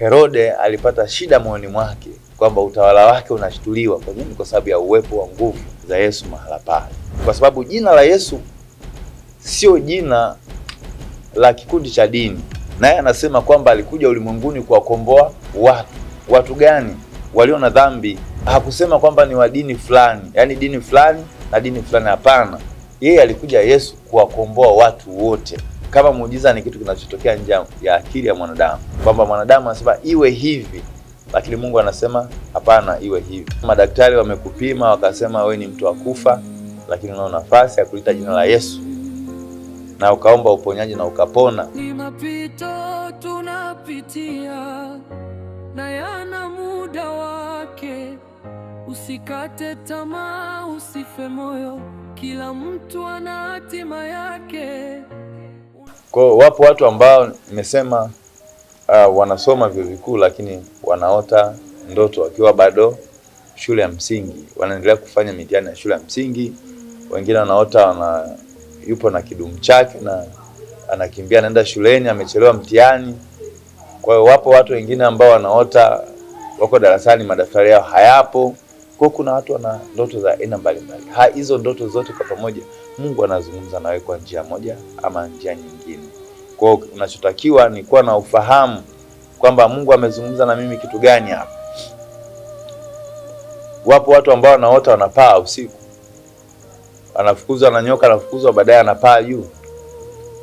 Herode alipata shida moyoni mwake kwamba utawala wake unashtuliwa. Kwa nini? Kwa sababu ya uwepo wa nguvu za Yesu mahala pale. Kwa sababu jina la Yesu sio jina la kikundi cha dini. Naye anasema kwamba alikuja ulimwenguni kuwakomboa watu. Watu gani? Walio na dhambi. Hakusema kwamba ni wa dini fulani, yaani dini fulani na dini fulani, hapana. Yeye alikuja Yesu kuwakomboa watu wote. Kama muujiza ni kitu kinachotokea nje ya akili ya mwanadamu, kwamba mwanadamu anasema iwe hivi, lakini Mungu anasema hapana, iwe hivi. Madaktari wamekupima wakasema wewe ni mtu wa kufa, lakini una nafasi ya kuita jina la Yesu na ukaomba uponyaji na ukapona. Ni mapito tunapitia na yana muda wake, usikate tamaa, usife moyo, kila mtu ana hatima yake. Kwa wapo watu ambao nimesema wanasoma vyuo vikuu lakini wanaota ndoto wakiwa bado shule ya msingi, wanaendelea kufanya mitihani ya shule ya msingi. Wengine wanaota yupo na kidumu chake na anakimbia anaenda shuleni, amechelewa mtihani. Kwa hiyo wapo watu wengine ambao wanaota wako darasani madaftari yao hayapo. Kwa kuna watu wana ndoto za aina mbalimbali. Hizo ndoto zote kwa pamoja Mungu anazungumza nawe kwa njia moja ama njia nyingine. Kwa hiyo unachotakiwa ni kuwa na ufahamu kwamba Mungu amezungumza na mimi kitu gani hapa. Wapo watu ambao wanaota wanapaa usiku, anafukuzwa na nyoka, anafukuzwa baadaye anapaa juu.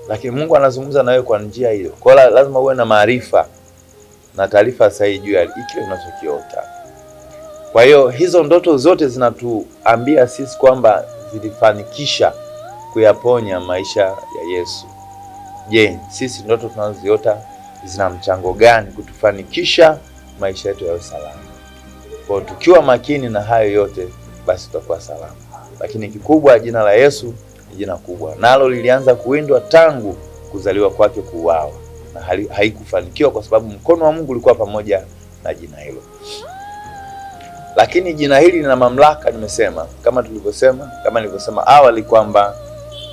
Lakini Mungu anazungumza nawe kwa njia hiyo. Kwa hiyo lazima uwe na maarifa na taarifa sahihi juu ya kile unachokiota. Kwa hiyo hizo ndoto zote zinatuambia sisi kwamba zilifanikisha kuyaponya maisha ya Yesu. Je, sisi ndoto tunazoziota zina mchango gani kutufanikisha maisha yetu yawe salama? Kwa tukiwa makini na hayo yote, basi tutakuwa salama. Lakini kikubwa, jina la Yesu ni jina kubwa, nalo lilianza kuwindwa tangu kuzaliwa kwake kuuawa, na haikufanikiwa kwa sababu mkono wa Mungu ulikuwa pamoja na jina hilo. Lakini jina hili lina mamlaka, nimesema kama nilivyosema awali kwamba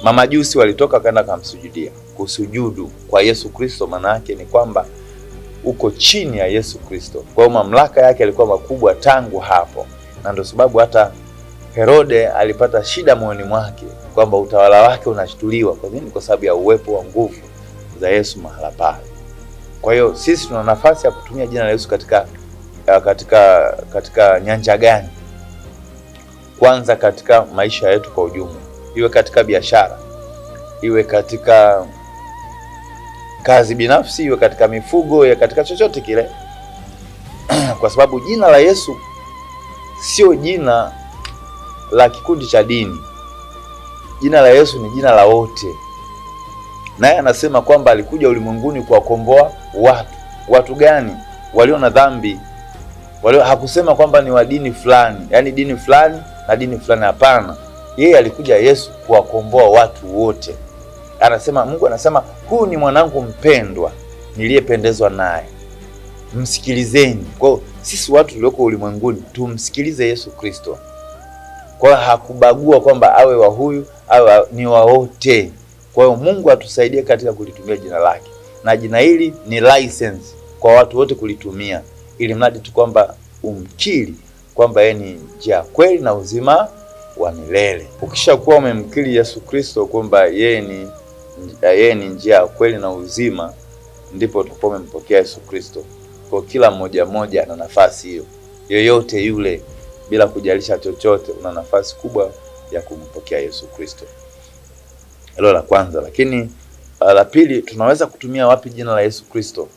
mamajusi walitoka kaenda kumsujudia. Kusujudu kwa Yesu Kristo maana yake ni kwamba uko chini ya Yesu Kristo. Kwa hiyo mamlaka yake yalikuwa makubwa tangu hapo, na ndio sababu hata Herode alipata shida moyoni mwake kwamba utawala wake unashtuliwa. Kwa nini? Kwa sababu ya uwepo wa nguvu za Yesu mahala pale. Kwa hiyo sisi tuna nafasi ya kutumia jina la Yesu katika nyanja gani? Kwanza, katika maisha yetu kwa ujumla, iwe katika biashara, iwe katika kazi binafsi, iwe katika mifugo, iwe katika chochote kile. Kwa sababu jina la Yesu sio jina la kikundi cha dini. Jina la Yesu ni jina la wote. Naye anasema kwamba alikuja ulimwenguni kuwakomboa watu. Watu gani? Walio na dhambi. Hakusema kwamba ni wa dini fulani, yaani dini fulani na dini fulani, hapana. Yeye alikuja Yesu kuwakomboa watu wote. Mungu anasema huyu ni mwanangu mpendwa niliyependezwa naye, msikilizeni. Kwa hiyo sisi watu tulioko ulimwenguni tumsikilize Yesu Kristo. Kwa hiyo hakubagua kwamba awe wa huyu awe ni wa wote. Kwa hiyo Mungu atusaidie katika kulitumia jina lake, na jina hili ni license kwa watu wote kulitumia, ili mradi tu kwamba umkiri kwamba yeye ni njia, kweli na uzima wa milele. Ukishakuwa umemkiri Yesu Kristo kwamba yeye ni njia, kweli na uzima, ndipo utakuwa umempokea Yesu Kristo. Kwa kila mmoja ana nafasi hiyo, yoyote yule, bila kujalisha chochote, una nafasi kubwa ya kumpokea Yesu Kristo. Hilo la kwanza. Lakini la pili, tunaweza kutumia wapi jina la Yesu Kristo?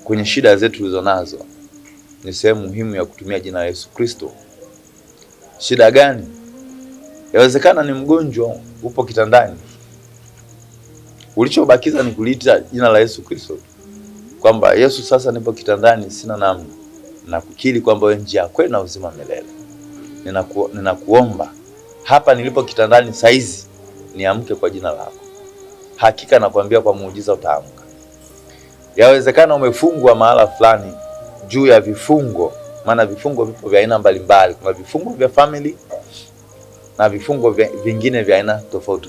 Kwenye shida zetu tulizonazo ni sehemu muhimu ya kutumia jina la Yesu Kristo. Shida gani? Yawezekana ni mgonjwa, upo kitandani, ulichobakiza ni kuliita jina la Yesu Kristo, kwamba Yesu, sasa nipo kitandani, sina namna, na kukiri kwamba wewe njia, kweli na uzima milele. Ninakuomba hapa nilipo kitandani saizi, niamke kwa jina lako. Hakika nakwambia kwa muujiza utaamka. Yawezekana umefungwa mahala fulani juu ya vifungo, maana vifungo vipo vya aina mbalimbali. Kuna vifungo vya family na vifungo vingine vya aina tofauti.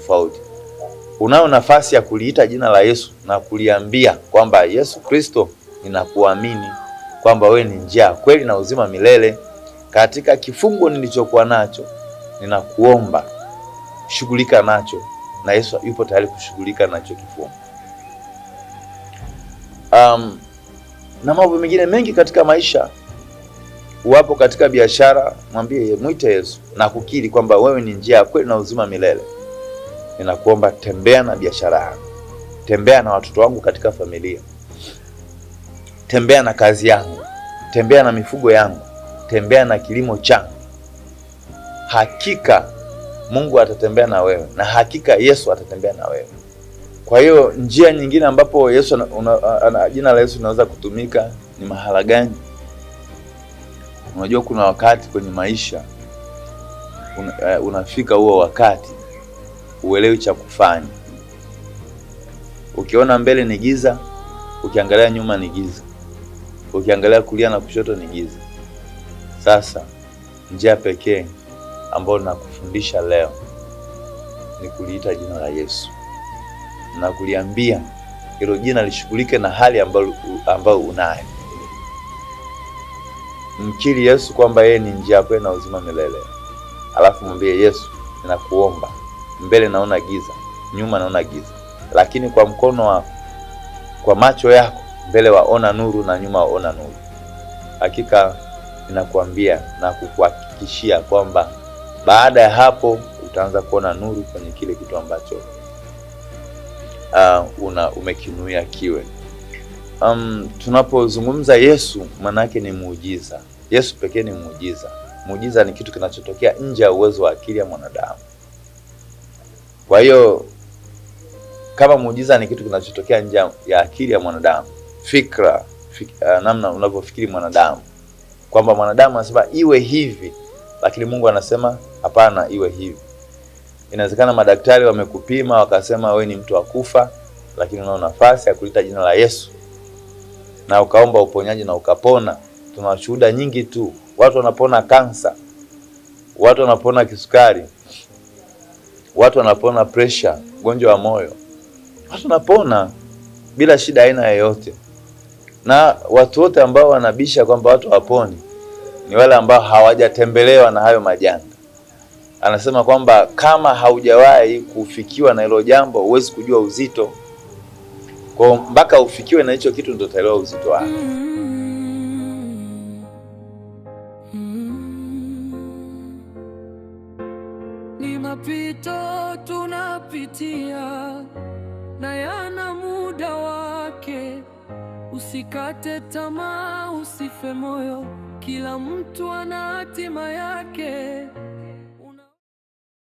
unayo nafasi ya kuliita jina la Yesu na kuliambia kwamba Yesu Kristo, ninakuamini kwamba wewe ni njia, kweli na uzima milele. Katika kifungo nilichokuwa nacho, ninakuomba shughulika nacho, na Yesu yupo tayari kushughulika nacho kifungo. Na mambo mengine mengi katika maisha. Uwapo katika biashara, mwite Yesu na kukiri kwamba wewe ni njia, kweli na uzima milele. Ninakuomba tembea na biashara yangu, tembea na watoto wangu katika familia, tembea na kazi yangu, tembea na mifugo yangu, tembea na kilimo changu. Hakika Mungu atatembea na wewe, na hakika Yesu atatembea na wewe. Kwa hiyo njia nyingine ambapo Yesu jina la Yesu linaweza kutumika ni mahala gani? Unajua kuna wakati kwenye maisha unafika huo wakati uelewi cha kufanya. Ukiona mbele ni giza, ukiangalia nyuma ni giza, ukiangalia kulia na kushoto ni giza. Sasa njia pekee ambayo nakufundisha leo ni kuliita jina la Yesu na kuliambia hilo jina lishughulike na hali ambayo unayo. Mkiri Yesu kwamba yeye ni njia, kweli na uzima milele. Alafu mwambie Yesu, ninakuomba, mbele naona giza, nyuma naona giza, lakini kwa mkono wako, kwa macho yako, mbele waona nuru na nyuma waona nuru. Hakika ninakuambia na kukuhakikishia kwamba baada ya hapo utaanza kuona nuru kwenye kile kitu ambacho umekinuia kiwe. Tunapozungumza Yesu, maana yake ni muujiza. Yesu pekee ni muujiza. Muujiza ni kitu kinachotokea nje ya uwezo wa akili ya mwanadamu. Kwa hiyo kama muujiza ni kitu kinachotokea nje ya akili ya mwanadamu, namna unavyofikiri mwanadamu, kwamba mwanadamu anasema iwe hivi, lakini Mungu anasema hapana, iwe hivi. Inawezekana madaktari wamekupima wakasema wewe ni mtu wa kufa, lakini una nafasi ya kuliita jina la Yesu na ukaomba uponyaji na ukapona. Tuna shuhuda nyingi tu. Watu wanapona kansa, watu wanapona kisukari, watu wanapona pressure, ugonjwa wa moyo. Watu wanapona bila shida aina yoyote. Na watu wote ambao wanabisha kwamba watu waponi ni wale ambao hawajatembelewa na hayo majanga. Anasema kwamba kama haujawahi kufikiwa na hilo jambo, huwezi kujua uzito. Kwa mpaka ufikiwe na hicho kitu ndio utaelewa uzito wake. Ni mapito tunapitia na yana muda wake. Usikate tamaa, usife moyo, kila mtu ana hatima yake.